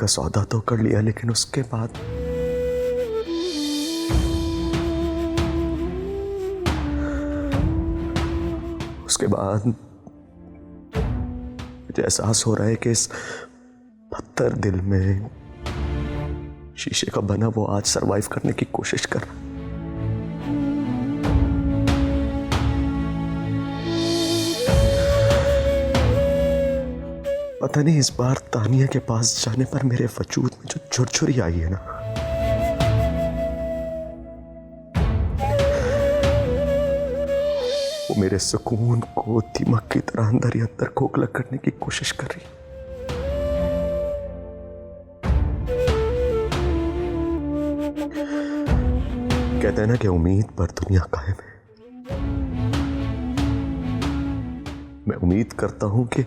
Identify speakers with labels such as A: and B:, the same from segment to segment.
A: का सौदा तो कर लिया, लेकिन उसके बाद मुझे एहसास हो रहा है कि इस पत्थर दिल में शीशे का बना वो आज सरवाइव करने की कोशिश कर रहा है। पता नहीं इस बार तानिया के पास जाने पर मेरे वजूद में जो झुरझुरी आई है ना, वो मेरे सुकून को दीमक की तरह अंदर ही अंदर खोखला करने की कोशिश कर रही है। कहते हैं ना कि उम्मीद पर दुनिया कायम है। मैं उम्मीद करता हूं कि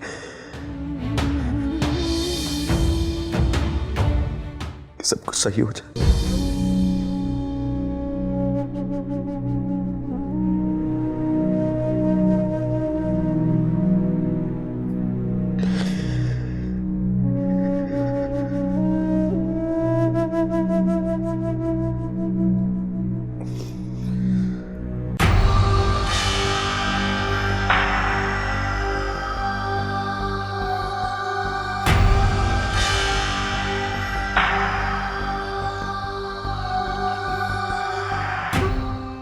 A: सब कुछ सही हो जाए।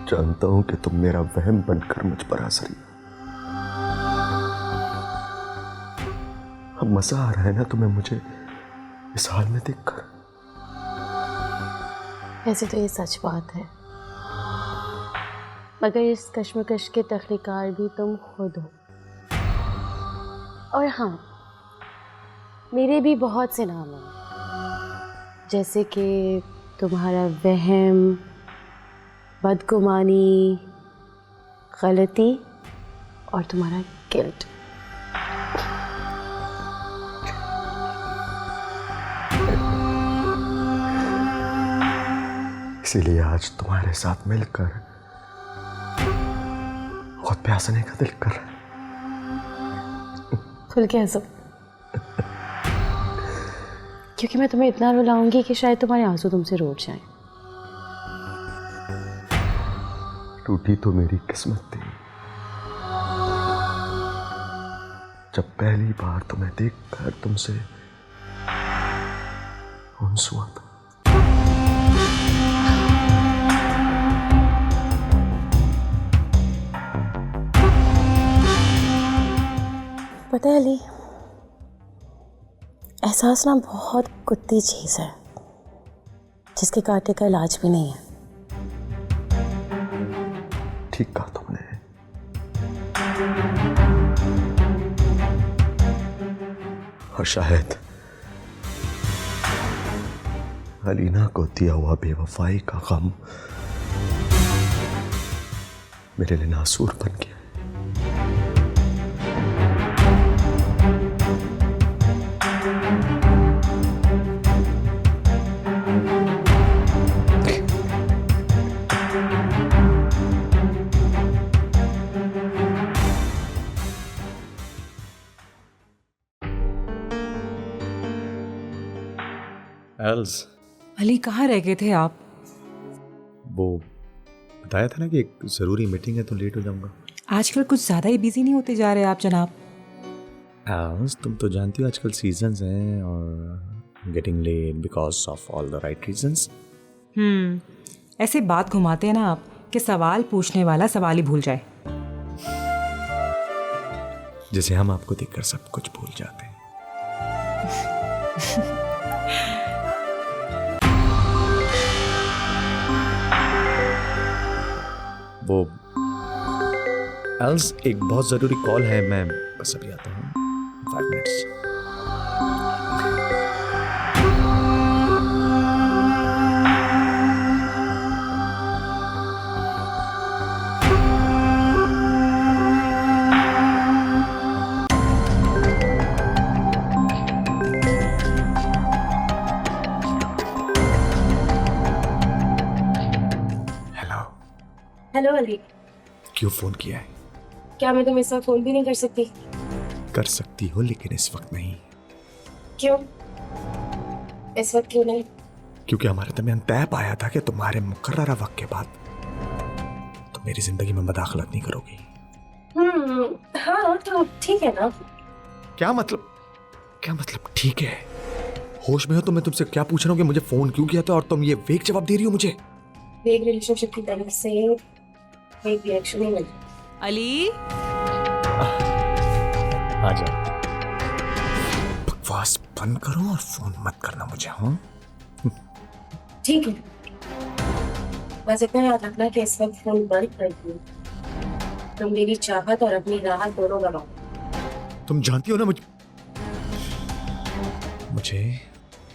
A: जानता हूं कि तुम मेरा वहम बनकर मुझ पर हंस रही हो। अब मजा आ रहा है ना तुम्हें मुझे इस हाल में देखकर?
B: वैसे तो ये सच बात है, मगर इस कश्मकश के तख्लीकार भी तुम खुद हो। और हाँ, मेरे भी बहुत से नाम हैं, जैसे कि तुम्हारा वहम, बदगुमानी, गलती और तुम्हारा गिल्ट।
A: इसीलिए आज तुम्हारे साथ मिलकर खुद पे हंसने का दिल कर रहा है।
B: खुल के हंसो, क्योंकि मैं तुम्हें इतना रुलाऊंगी कि शायद तुम्हारे आंसू तुमसे रूठ जाएं।
A: टूटी तो मेरी किस्मत थी जब पहली बार तुम्हें देखकर तुमसे उन्स हुआ था।
B: पता है अली, एहसास ना बहुत कुत्ती चीज है जिसके कांटे का इलाज भी नहीं है।
A: ठीक कहा तुमने। और शायद अलीना को दिया हुआ बेवफाई का गम मेरे लिए नासूर बन गया।
C: एल्स,
D: अली कहाँ रह गए थे आप?
C: वो बताया था ना कि एक ज़रूरी मीटिंग है तो लेट हो जाऊंगा।
D: आजकल कुछ ज़्यादा ही बिजी नहीं होते जा रहे आप जनाब।
C: एल्स, तुम तो जानती हो आजकल सीजन्स हैं और getting late because of all the right reasons.
D: ऐसे बात घुमाते हैं ना आप कि सवाल पूछने वाला सवाल ही भूल जाए।
C: जैसे हम आपको देखकर सब कुछ भूल जाते हैं। वो एल्स, एक बहुत ज़रूरी कॉल है, मैं बस अभी आता हूँ 5 मिनट्स।
B: हेलो अली,
C: क्यों फ़ोन किया है?
B: क्या मैं तुम्हें इस वक्त फोन भी नहीं कर सकती?
C: कर सकती हो, लेकिन इस वक्त नहीं।
B: क्यों? इस वक्त क्यों नहीं?
C: क्योंकि हमारे दरमियान तय पाया था कि तुम्हारे मुकर्ररा वक्त के बाद तुम मेरी जिंदगी में मदाखलत नहीं करोगी।
B: हाँ तो ठीक है ना।
C: क्या मतलब ठीक है? होश में हो तो मैं तुमसे क्या पूछ रहा हूँ कि मुझे फोन क्यों किया था और तुम ये वेग जवाब दे रही हो मुझे?
B: वेग रिलेशनशिप की तरफ से वेग रिएक्शन नहीं मिल।
D: अली,
C: आ जाओ। बकवास बंद करो और फोन मत करना मुझे। हाँ
B: ठीक है, बस इतना याद रखना कि इस वक्त फोन बंद कर दियो। तुम मेरी चाहत और अपनी राहत दोनों गवाओ।
C: तुम जानती हो ना मुझे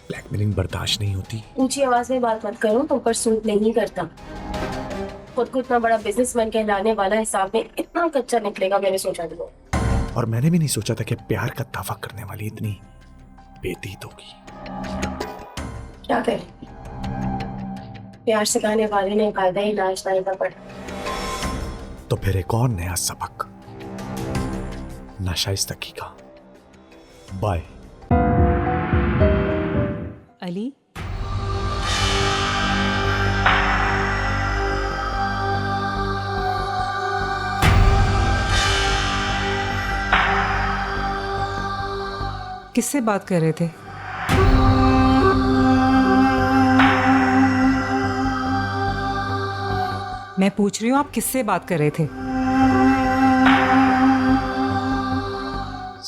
C: ब्लैकमेलिंग बर्दाश्त नहीं होती।
B: ऊंची आवाज में बात मत करो, तुम पर सूट नहीं करता। खुद को इतना बड़ा बिजनेसमैन कहलाने वाला हिसाब में इतना कच्चा निकलेगा मैंने सोचा नहीं।
C: और मैंने भी नहीं सोचा था कि प्यार का दावा करने वाली इतनी बेदीद होगी।
B: क्या करें, प्यार सिखाने वाले ने कायदा ही नाच का पड़ा।
C: तो फिर एक और नया सबक नाशाइस्तगी का। बाय।
D: अली, किससे बात कर रहे थे? मैं पूछ रही हूँ आप किससे बात कर रहे थे?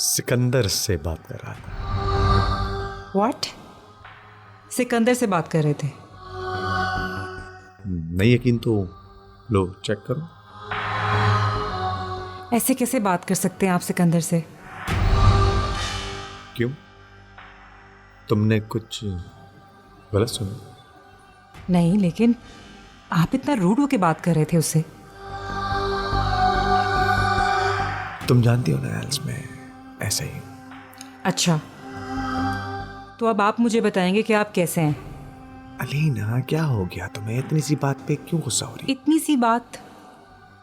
C: सिकंदर से बात कर रहा था।
D: व्हाट? सिकंदर से बात कर रहे थे?
C: नहीं यकीन तो लो चेक करो।
D: ऐसे कैसे बात कर सकते हैं आप सिकंदर से?
C: क्यों, तुमने कुछ गलत सुना?
D: नहीं, लेकिन आप इतना रूड होके बात कर रहे थे उससे।
C: तुम जानती हो ना एल्स, में ऐसा ही।
D: अच्छा, तो अब आप मुझे बताएंगे कि आप कैसे हैं?
C: अलीना, क्या हो गया तुम्हें? इतनी सी बात पे क्यों गुस्सा हो रही?
D: इतनी सी बात?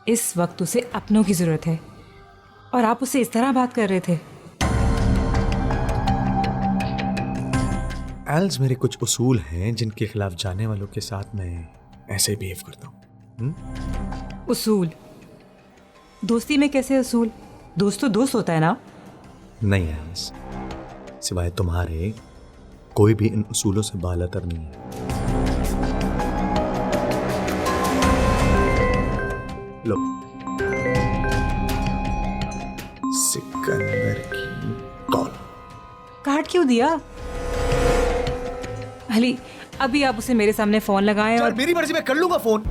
D: इस वक्त उसे अपनों की जरूरत है और आप उससे इस तरह बात कर रहे थे।
C: एल्स, मेरे कुछ उसूल हैं जिनके खिलाफ जाने वालों के साथ मैं ऐसे बिहेव करता हूँ।
D: उसूल? दोस्ती में कैसे उसूल? दोस्त तो दोस्त होता है ना।
C: नहीं एल्स, सिवाय तुम्हारे कोई भी इन उसूलों से बालातर नहीं है। लो, सिकंदर की कॉल।
D: काट क्यों दिया? अली, अभी आप उसे मेरे सामने फोन लगाएं और
C: मेरी मर्जी, मैं कर लूंगा फोन।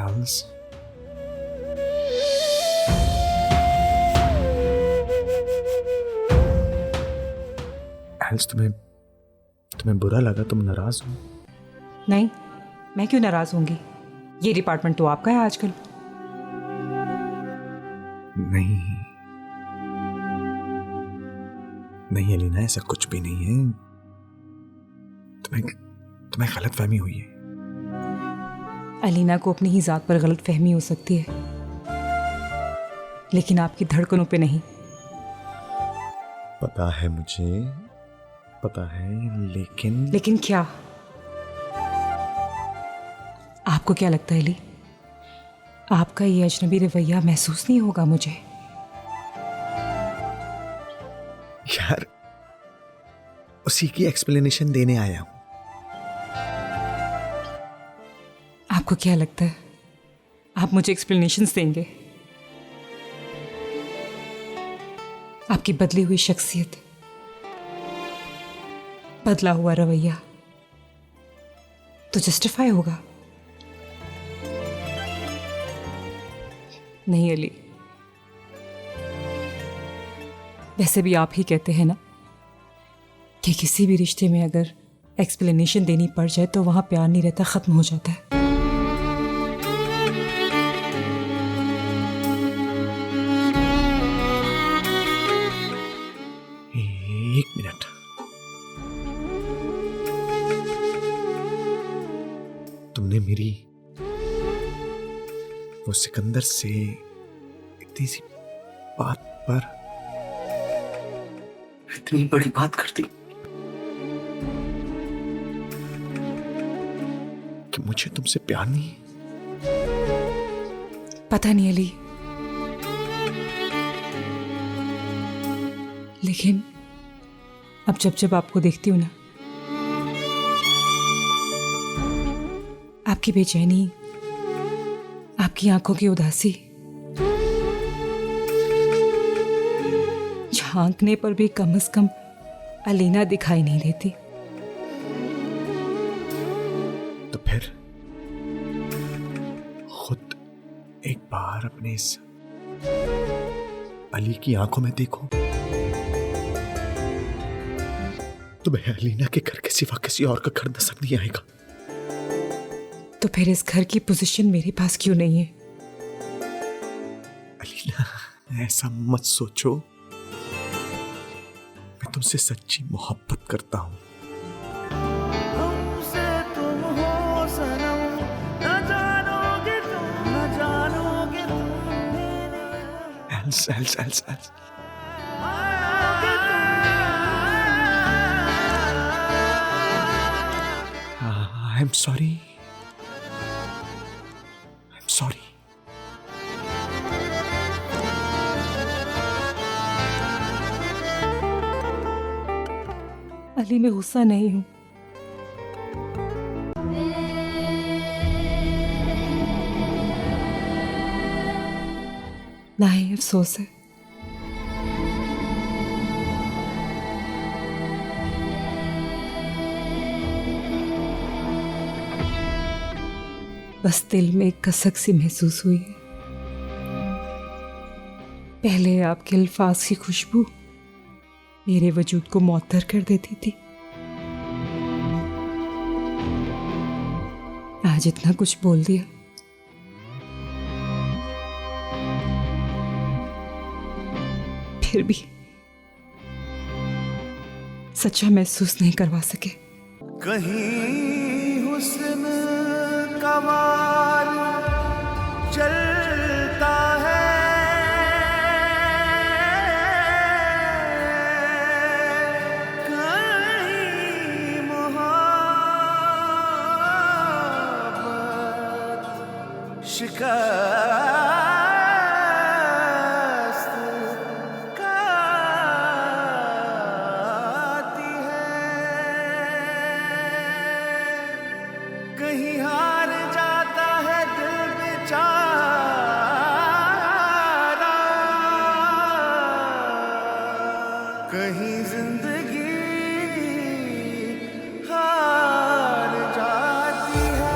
C: एल्स, एल्स, तुम्हें बुरा लगा? तुम नाराज हो?
D: नहीं, मैं क्यों नाराज होंगी? ये डिपार्टमेंट तो आपका है आजकल।
C: नहीं नहीं अलीना, ऐसा कुछ भी नहीं है। तुम्हें गलत फहमी हुई है।
D: अलीना को अपनी ही जात पर गलत फहमी हो सकती है, लेकिन आपकी धड़कनों पे नहीं।
C: पता है मुझे, पता है, लेकिन
D: क्या? आपको क्या लगता है अली, आपका ये अजनबी रवैया महसूस नहीं होगा मुझे?
C: यार, उसी की एक्सप्लेनेशन देने आया हूं।
D: आपको क्या लगता है आप मुझे एक्सप्लेनेशंस देंगे? आपकी बदली हुई शख्सियत, बदला हुआ रवैया तो जस्टिफाई होगा। नहीं अली, वैसे भी आप ही कहते हैं ना कि किसी भी रिश्ते में अगर एक्सप्लेनेशन देनी पड़ जाए तो वहां प्यार नहीं रहता, खत्म हो जाता है।
C: एक मिनट, तुमने मेरी वो सिकंदर से इतनी सी बात पर
A: इतनी बड़ी बात कर दी
C: कि मुझे तुमसे प्यार नहीं है।
D: पता नहीं अली, लेकिन अब जब जब आपको देखती हूं ना, आपकी बेचैनी, आपकी आंखों की उदासी, झांकने पर भी कम से कम अलीना दिखाई नहीं देती।
C: तो फिर खुद एक बार अपने इस अली की आंखों में देखो, तुम्हें अलीना के घर के सिवा किसी और का घर नजर नहीं आएगा।
D: तो फिर इस घर की पोजीशन मेरे पास क्यों नहीं है?
C: अलीना, ऐसा मत सोचो, मैं तुमसे सच्ची मोहब्बत करता हूं।
E: हमसे तुम हो सनम, न जानोगे तुम, न जानोगे तुम।
C: Else I am sorry, sorry.
D: Ali, मैं गुस्सा नहीं हूं। ना ही अफसोस है। बस दिल में एक कसक सी महसूस हुई है। पहले आपके अल्फाज की खुशबू मेरे वजूद को मुअत्तर कर देती थी, आज इतना कुछ बोल दिया। फिर भी सच्चा महसूस नहीं करवा सके।
E: कहीं हुस्न का वार चलता है, कहीं मोहब्बत शिकस्त खाती है, कहीं हार जाता है दिल बेचारा, कहीं जिंदगी हार जाती है।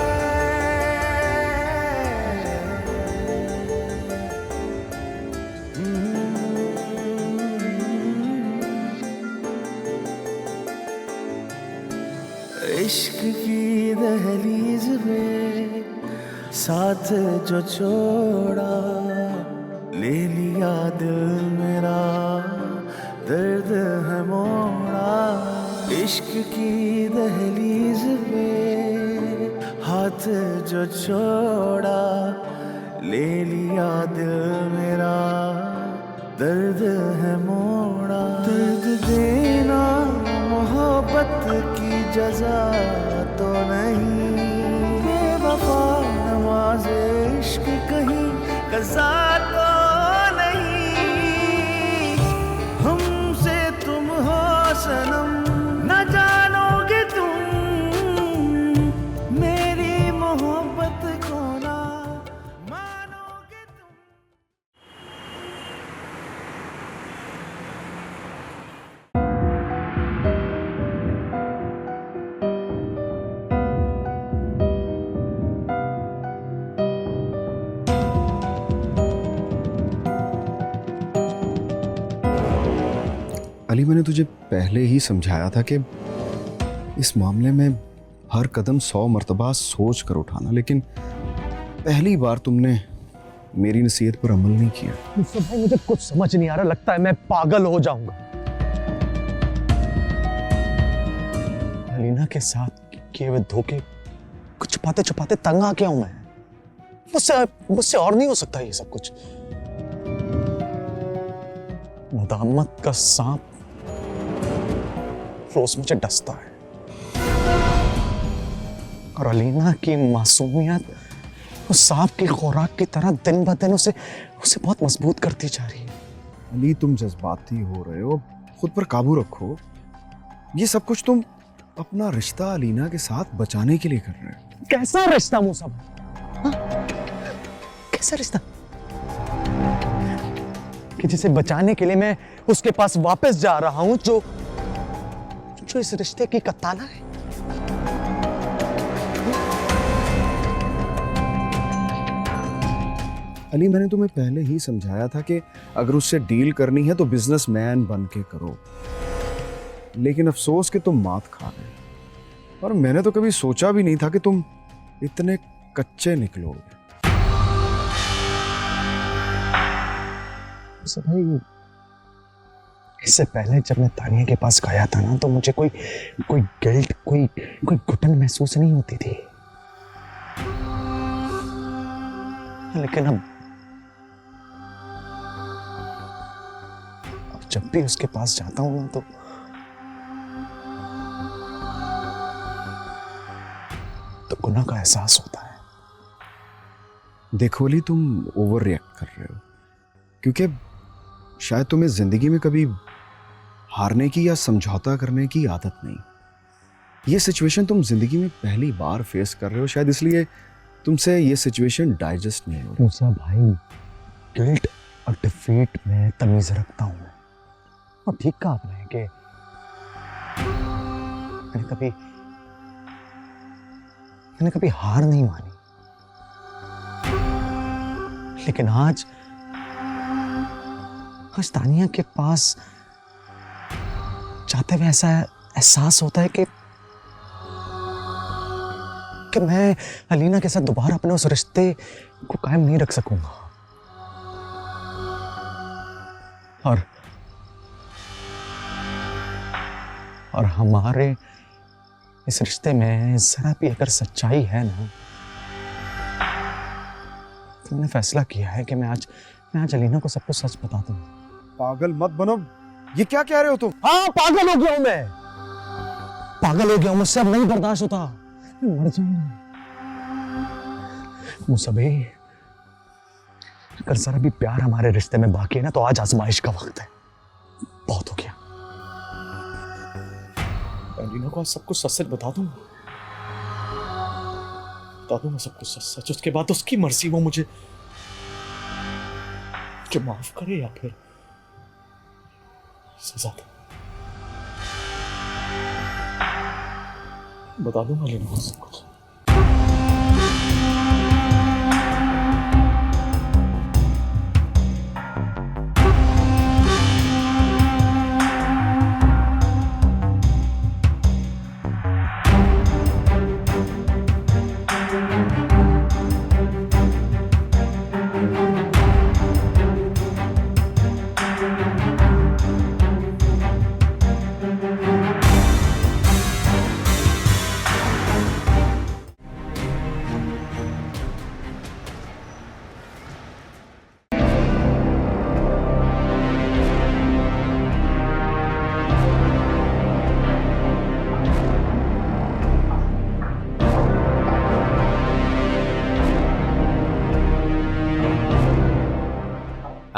E: इश्क की दहलीज में साथ जो छोड़ा, ले लिया दिल मेरा, दर्द है मोड़ा। इश्क की दहलीज में हाथ जो छोड़ा, ले लिया दिल मेरा, दर्द है मोड़ा। दर्द देना मोहब्बत की जजा तो नहीं, बेवफा नवाज़े इश्क कहीं कज़ा तो नहीं। हमसे तुम हो सनम, न जानोगे तुम मेरी मोहब्बत को ना मानोगे तुम।
F: अली, मैंने तुझे पहले ही समझाया था कि इस मामले में हर कदम 100 मर्तबा सोच कर उठाना, लेकिन पहली बार तुमने मेरी नसीहत पर अमल नहीं किया।
G: मुझसे भाई मुझे कुछ समझ नहीं आ रहा, लगता है मैं पागल हो जाऊंगा। अलीना के साथ किए हुए धोखे कुछ छुपाते छुपाते तंग आ गया हूं मैं। मुझसे और नहीं हो सकता ये सब कुछ। नदामत का सांप रोज मुझे डसता है और अलीना की मासूमियत उस सांप की खुराक की तरह दिन ब दिन उसे बहुत मजबूत करती जा रही है।
F: अली, तुम जज्बाती हो रहे हो, खुद पर काबू रखो। ये सब कुछ तुम अपना रिश्ता अलीना के साथ बचाने के लिए कर रहे हो।
G: कैसा रिश्ता मूसा भाई? कैसा रिश्ता कि जिसे बचाने के लिए मैं उसके पास वापस जा रहा हूं, जो इस रिश्ते की कत्ताना है।
F: अली, मैंने तुम्हें पहले ही समझाया था कि अगर उससे डील करनी है तो बिजनेसमैन बन के करो, लेकिन अफसोस कि तुम मात खा गए। और मैंने तो कभी सोचा भी नहीं था कि तुम इतने कच्चे निकलोगे।
G: भाई, इससे पहले जब मैं तानिया के पास गया था ना, तो मुझे कोई गिल्ट, कोई घुटन महसूस नहीं होती थी। लेकिन अब जब भी उसके पास जाता हूं ना, तो गुनाह का एहसास होता है।
F: देखो अली, तुम ओवर रिएक्ट कर रहे हो, क्योंकि शायद तुम्हें जिंदगी में कभी हारने की या समझौता करने की आदत नहीं। ये सिचुएशन तुम जिंदगी में पहली बार फेस कर रहे हो, शायद इसलिए तुमसे ये सिचुएशन डाइजेस्ट नहीं हो रही।
G: मूसा भाई, गिल्ट और डिफीट में तमीज रखता हूं मैं। और ठीक कहा आपने कि मैंने कभी हार नहीं मानी, लेकिन आज तानिया के पास जाते हुए ऐसा एहसास होता है कि मैं अलीना के साथ दोबारा अपने उस रिश्ते को कायम नहीं रख सकूंगा। और हमारे इस रिश्ते में जरा भी अगर सच्चाई है ना, तो मैंने फैसला किया है कि मैं आज अलीना को सब कुछ सच बता दूं।
F: पागल मत बनो, ये क्या कह रहे हो तुम?
G: हाँ, पागल हो गया हूं मैं, पागल हो गया हूं, मुझसे अब नहीं बर्दाश्त होता, मैं मर जाऊंगा। मूसा भाई, अगर जरा भी प्यार हमारे रिश्ते में बाकी है ना, तो आज आजमाइश का वक्त है। बहुत हो गया।
C: अलीना को आज सब कुछ सच बता दूंगा सब कुछ सच। उसके बाद उसकी मर्जी, वो मुझे माफ करे या फिर सजा दे। बता दूंगा अलीना को सब कुछ।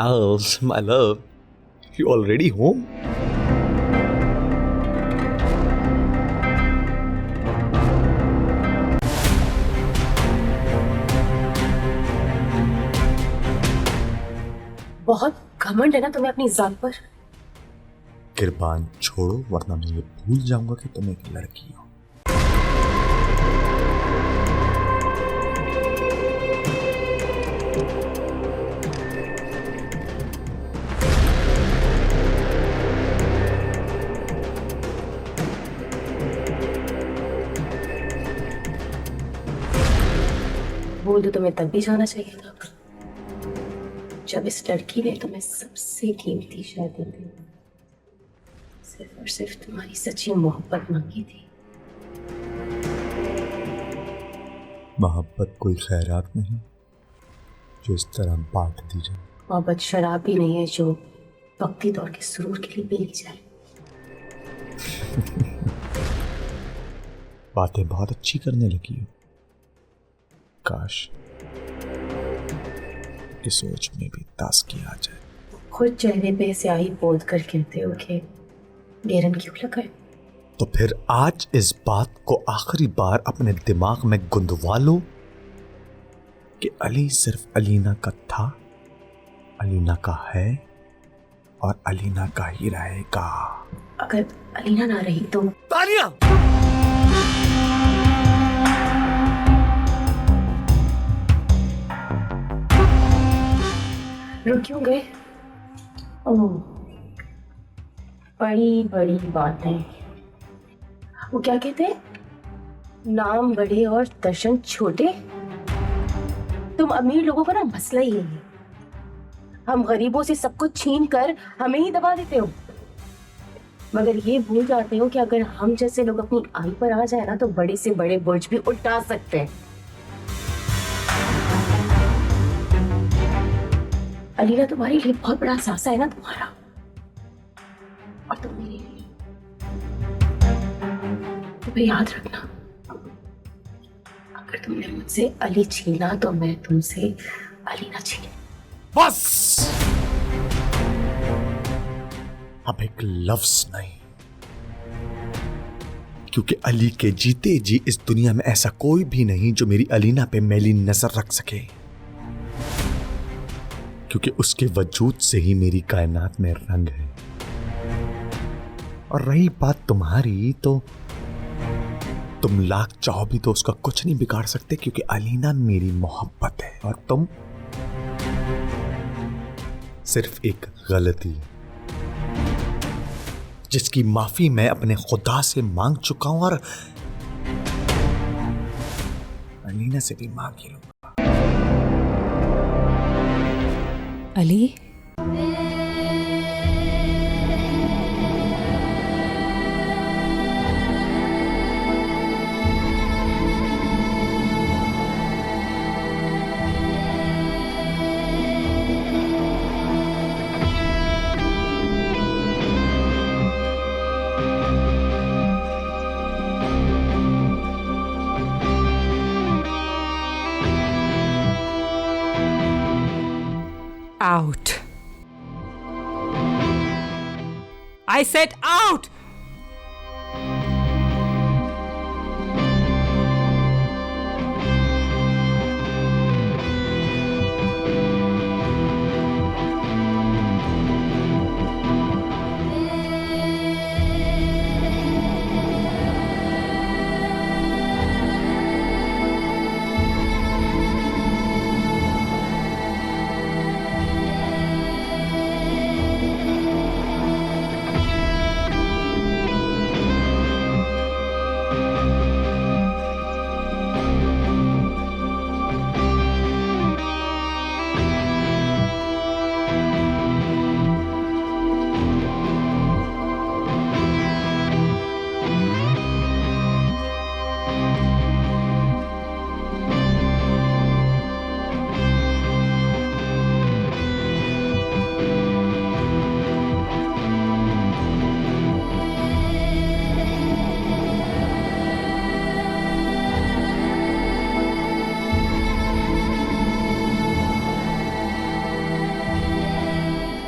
C: Alice, my love, you already home?
B: बहुत घमंड है ना तुम्हें अपनी जान पर।
C: कृपान छोड़ो, वरना मैं ये भूल जाऊंगा कि तुम एक लड़की हो।
B: स्कूल तो तुम्हें तब भी जाना चाहिए था, जब इस लड़की ने तुम्हें सबसे कीमती शादी दी, सिर्फ और सिर्फ तुम्हारी सच्ची मोहब्बत मांगी थी।
C: मोहब्बत कोई खैरात नहीं जो इस तरह बांट दी जाए।
B: मोहब्बत शराब भी नहीं है जो वक्ती तौर के सुरूर के लिए पी ली जाए।
C: बातें बहुत अच्छी करने लगी हो। काश की सोच में भी ताजगी आ जाए।
B: खुद चेहरे पे स्याही पोत कर कहते हो कि बेरन क्यों लगाए?
C: तो फिर आज इस बात को आखिरी बार अपने दिमाग में गुंदवा लो कि अली सिर्फ अलीना का था, अलीना का है और अलीना का ही रहेगा।
B: अगर अलीना ना रही तो
C: तानिया!
B: रुक क्यों गए? ओह, बड़ी बड़ी बातें। वो क्या कहते हैं, नाम बड़े और दर्शन छोटे। तुम अमीर लोगों का ना मसला ही है, हम गरीबों से सब कुछ छीन कर हमें ही दबा देते हो, मगर ये भूल जाते हो कि अगर हम जैसे लोग अपनी आई पर आ जाए ना तो बड़े से बड़े बुर्ज भी उठा सकते हैं। अलीना तुम्हारे लिए बहुत बड़ा सासा है ना तुम्हारा, और तुम मेरे लिए। तुम्हें याद रखना, अगर तुमने मुझसे अली छीना तो मैं तुमसे अलीना छीन।
C: बस अब एक लफ्ज नहीं, क्योंकि अली के जीते जी इस दुनिया में ऐसा कोई भी नहीं जो मेरी अलीना पे मैली नजर रख सके, क्योंकि उसके वजूद से ही मेरी कायनात में रंग है। और रही बात तुम्हारी, तो तुम लाख चाहो भी तो उसका कुछ नहीं बिगाड़ सकते, क्योंकि अलीना मेरी मोहब्बत है और तुम सिर्फ एक गलती जिसकी माफी मैं अपने खुदा से मांग चुका हूं और अलीना से भी मांग ही लूंगा।
D: Ali, out. I said out.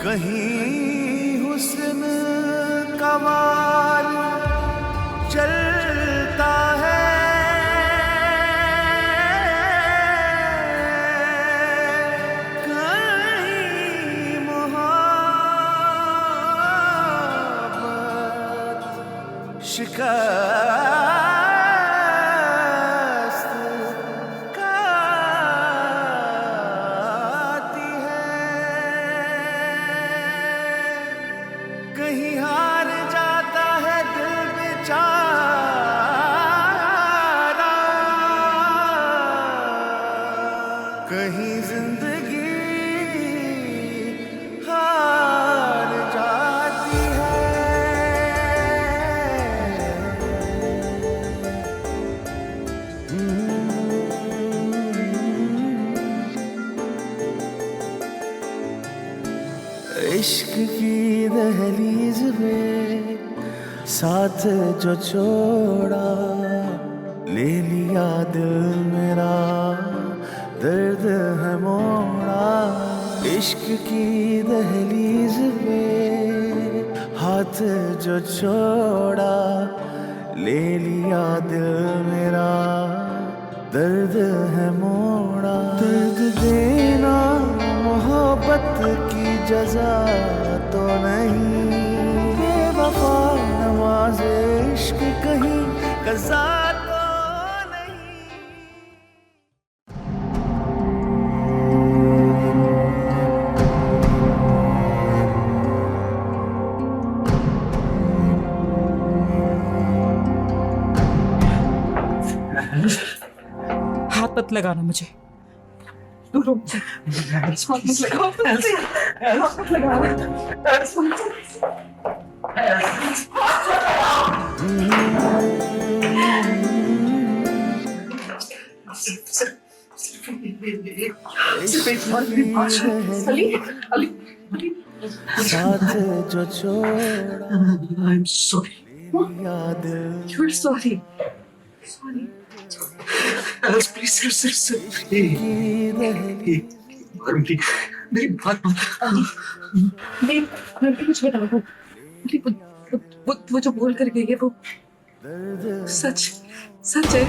E: कहीं हुस्न का वाल चलता है, कहीं मोहब्बत शिकस्त खाती है, कहीं हार जाता है दिल बेचारा, इश्क की दहलीज पे साथ जो छोड़ा, ले लिया दिल मेरा, दर्द है मोड़ा। इश्क की दहलीज पे हाथ जो छोड़ा, ले लिया दिल मेरा, दर्द है मोड़ा। दर्द देना मोहब्बत की जजा तो नहीं, बेवफा नवाज़े इश्क कहीं कज़ा तो नहीं।
D: हाथ मत लगाना मुझे।
E: साथ जो छोड़ा,
H: I'm sorry.
E: याद
H: You're sorry. Sorry. Alice, please, sir. Hey, मेरी बात मान। मैं कुछ बता रहा हूँ। वो जो बोल कर गई है वो सच है।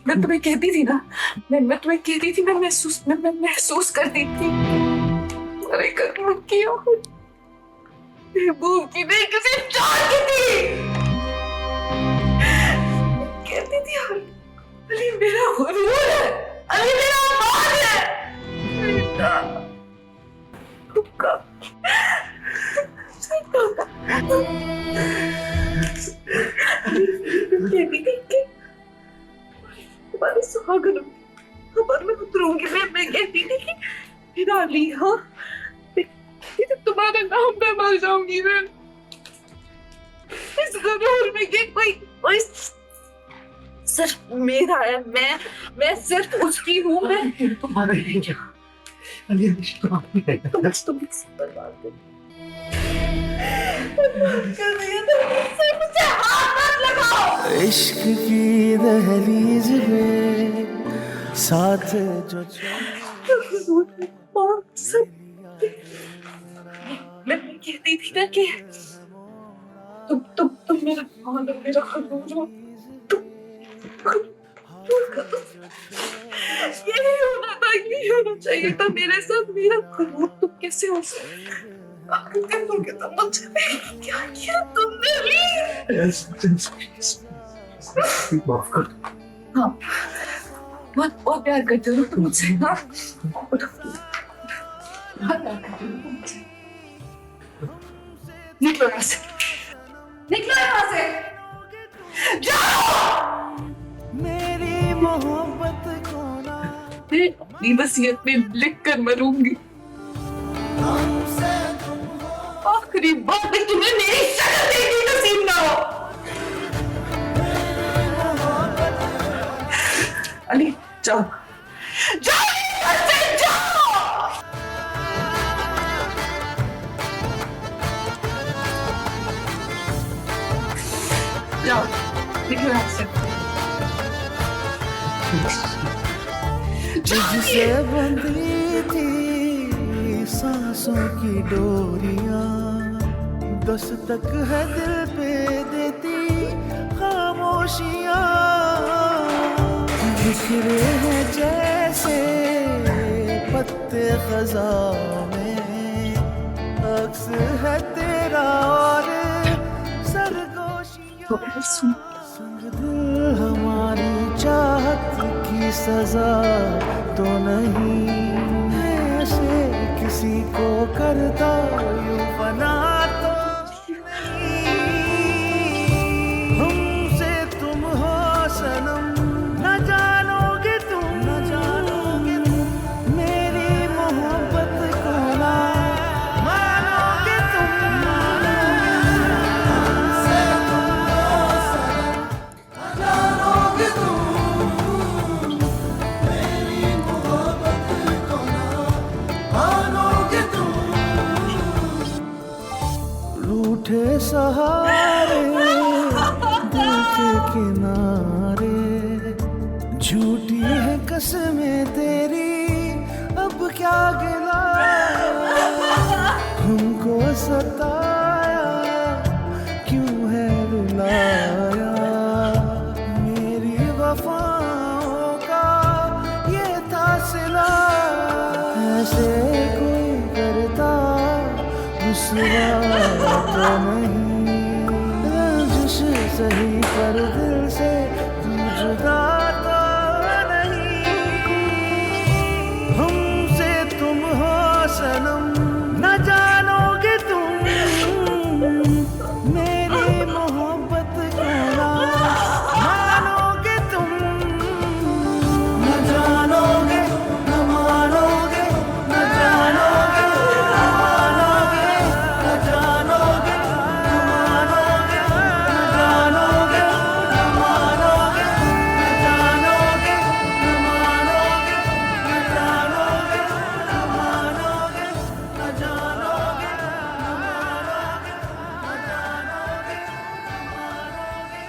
H: मैं तुम्हें कहती थी ना, मैं तुम्हें कहती थी, मैं महसूस करती थी। अरे कर्म किया भूख की नहीं, किसी चार की थी। कहती थी अली मेरा गुरूर है, अली मेरा मान है। तुक्का कहती थी कि तुम्हारे सुहागन खबर में उतरूंगी। मैं कहती थी कि मेरा अली, हाँ तुम्हारे नाम पे मर जाऊंगी मैं, इस गुरूर में कि कोई सिर्फ मेरा है, मैं सिर्फ उसकी हूँ। मैं तुम्हारा है क्या अली? तुम बर्बाद कर रही हो, मुझे हाथ मत लगाओ।
E: इश्क की दहलीज पे साथ जो
H: मैं कहती थी ना कि तुम मेरा मान हो, मेरा खनूर हो। यही होना था, यही होना चाहिए था मेरे साथ। मेरा खनूर तुम कैसे हो सकते? मुझे क्या किया तुमने भी?
E: माफ कर।
H: हाँ, बहुत प्यार करते हो तुम मुझसे। हाँ, बहुत प्यार करते हो तुम मुझसे। निकलो यहाँ से, निकलो यहाँ से, जाओ।
E: मेरी मोहब्बत को ना
H: मैं अपनी वसीयत में लिख कर मरूंगी। आखिरी बात में तुम्हें मेरी शक्ल देखने नसीब ना हो। अली जाओ, जाओ यहाँ से, जाओ। जाओ, निकलो यहाँ से।
E: जिससे बंधी थी सांसों की डोरियां, दस्तक है दिल पे देती खामोशियां। बिखरे हैं जैसे पत्ते खज़ां में, अक्स है तेरा और सरगोशियां। संग दिल हमारी चाहत की सजा तो नहीं, ऐसे किसी को करता यूं फना तो नहीं। रुसवा तो नहीं, जिस सही पर दिल से तू जुदा तो नहीं। हमसे तुम हो सनम, न जानोगे तुम मेरी मोहब्बत को ना मानोगे तुम। न जानोगे न मानोगे, न जानोगे न मानोगे, न जानोगे न मानोगे, न जानोगे न मानोगे, न जानोगे न मानोगे, न जानोगे न मानोगे, न जानोगे न मानोगे, न जानोगे न मानोगे।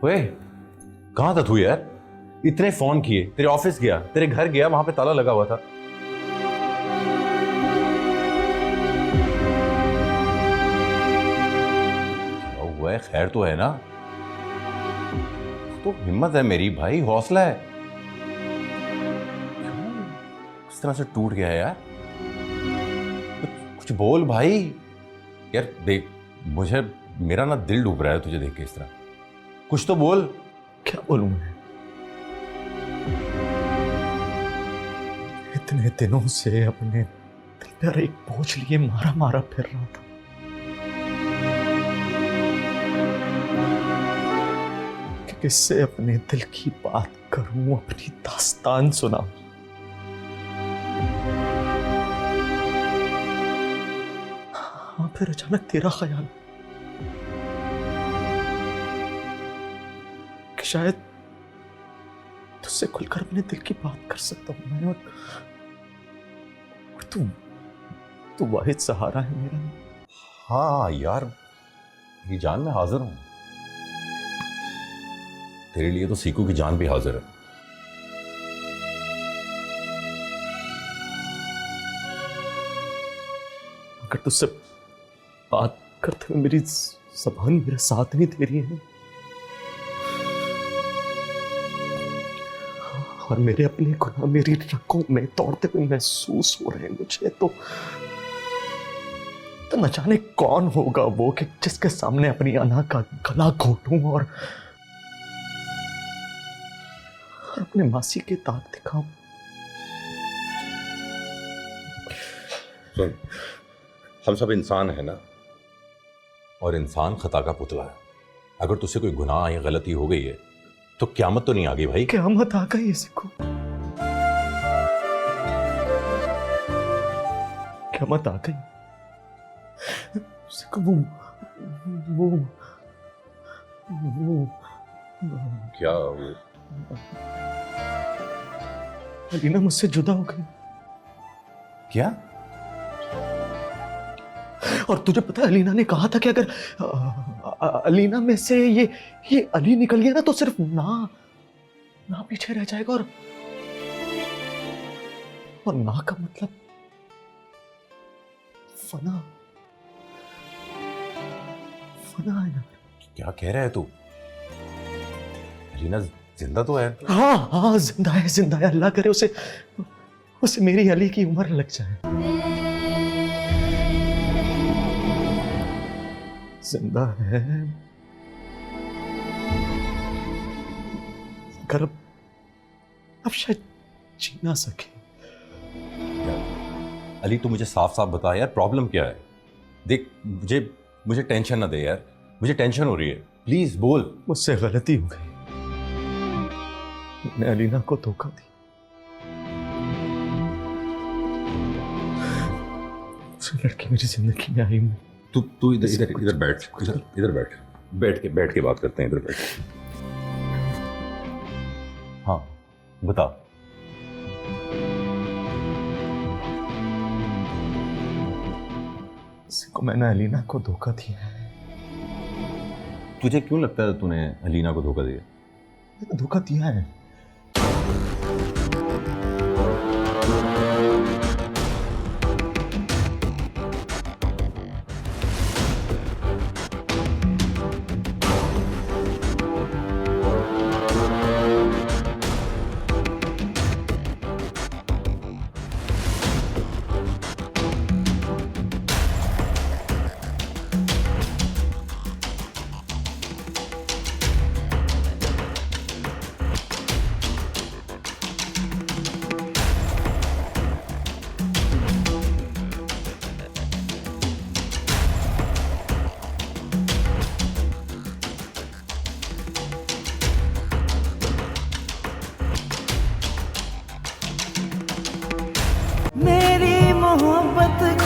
I: ओए, कहाँ था तू यार? इतने फोन किए, तेरे ऑफिस गया, तेरे घर गया, वहां पे ताला लगा हुआ था। क्या हुआ है? खैर तो है ना? तो हिम्मत है मेरी भाई, हौसला है। क्यों किस तरह से टूट गया है यार? कुछ बोल भाई। यार देख, मुझे मेरा ना दिल डूब रहा है तुझे देख के इस तरह। कुछ तो बोल।
A: क्या बोलूं मैं? इतने दिनों से अपने दिल पर एक बोझ लिए मारा मारा फिर रहा था। कि किससे अपने दिल की बात करूं, अपनी दास्तान सुनाऊं। हाँ, फिर अचानक तेरा ख्याल कि शायद तुझसे खुलकर अपने दिल की बात कर सकता हूं मैं, और तू वाहिद सहारा है मेरा।
I: हाँ यार, ये जान मैं हाजिर हूं। तेरे लिए तो सीकू की जान भी हाजिर है।
A: अगर तुझसे बात करते हुए मेरी ज़बान मेरा साथ नहीं दे रही है, और मेरे अपने गुनाह मेरी रगों में दौड़ते हुए महसूस हो रहे हैं मुझे, तो न जाने कौन होगा वो कि जिसके सामने अपनी अना का गला घोटूं और अपने मासी के दाग दिखाऊं।
I: सुन, हम सब इंसान है ना, और इंसान खता का पुतला है। अगर तुझसे कोई गुनाह या गलती हो गई है तो क़यामत तो नहीं आ गई भाई।
A: क़यामत आ गई इसको, क़यामत आ गई। इसको वो
I: क्या वो?
A: अलीना मुझसे जुदा हो गई।
I: क्या?
A: और तुझे पता है अलीना ने कहा था कि अगर अलीना में से ये अली निकल गया ना तो सिर्फ ना पीछे रह जाएगा, और ना का मतलब फना है ना।
I: क्या कह रहा है तू? अलीना जिंदा तो है?
A: हाँ, जिंदा है। अल्लाह करे उसे मेरी अली की उम्र लग जाए। जिंदा है, अगर अब शायद जी ना सके।
I: अली तू मुझे साफ साफ बता यार, प्रॉब्लम क्या है? देख, मुझे टेंशन ना दे यार, मुझे टेंशन हो रही है, प्लीज बोल।
A: मुझसे गलती हो गई, मैंने अलीना को धोखा दी। उसे लड़की मेरी जिंदगी में आई।
I: तू इधर बैठ के बात करते हैं। इधर बैठ। हाँ बता।
A: को मैंने अलीना को धोखा दिया है।
I: तुझे क्यों लगता है तूने अलीना को धोखा दिया?
G: धोखा दिया है।
E: मेरी मोहब्बत